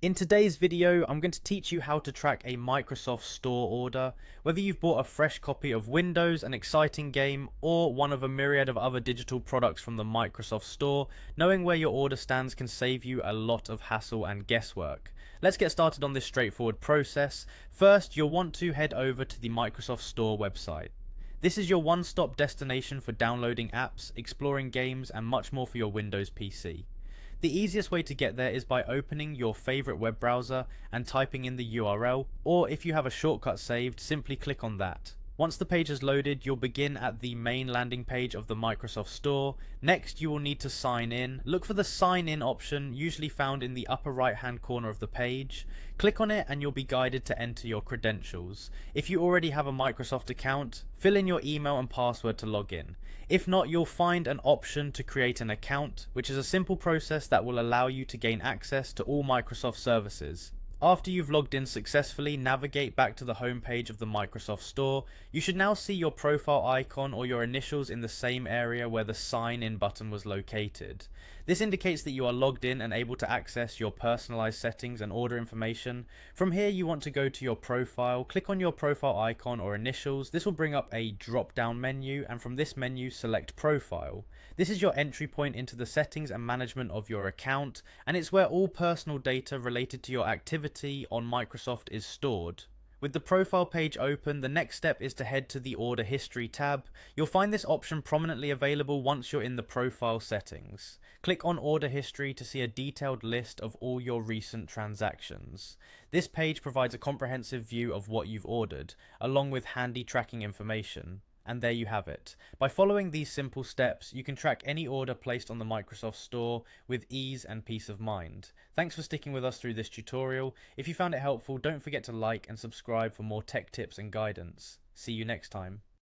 In today's video, I'm going to teach you how to track a Microsoft Store order, whether you've bought a fresh copy of Windows, an exciting game, or one of a myriad of other digital products from the Microsoft Store. Knowing where your order stands can save you a lot of hassle and guesswork. Let's get started on this straightforward process. First, you'll want to head over to the Microsoft Store website. This is your one-stop destination for downloading apps, exploring games, and much more for your Windows PC. The easiest way to get there is by opening your favorite web browser and typing in the URL, or if you have a shortcut saved, simply click on that. Once the page is loaded, you'll begin at the main landing page of the Microsoft Store. Next, you will need to sign in. Look for the sign in option, usually found in the upper right hand corner of the page. Click on it and you'll be guided to enter your credentials. If you already have a Microsoft account, fill in your email and password to log in. If not, you'll find an option to create an account, which is a simple process that will allow you to gain access to all Microsoft services. After you've logged in successfully, navigate back to the home page of the Microsoft Store. You should now see your profile icon or your initials in the same area where the sign in button was located. This indicates that you are logged in and able to access your personalized settings and order information. From here, you want to go to your profile, click on your profile icon or initials. This will bring up a drop down menu, and from this menu select Profile. This is your entry point into the settings and management of your account, and it's where all personal data related to your activity on Microsoft is stored. With the profile page open, the next step is to head to the Order History tab. You'll find this option prominently available once you're in the profile settings. Click on Order History to see a detailed list of all your recent transactions. This page provides a comprehensive view of what you've ordered, along with handy tracking information. And there you have it. By following these simple steps, you can track any order placed on the Microsoft Store with ease and peace of mind. Thanks for sticking with us through this tutorial. If you found it helpful, don't forget to like and subscribe for more tech tips and guidance. See you next time.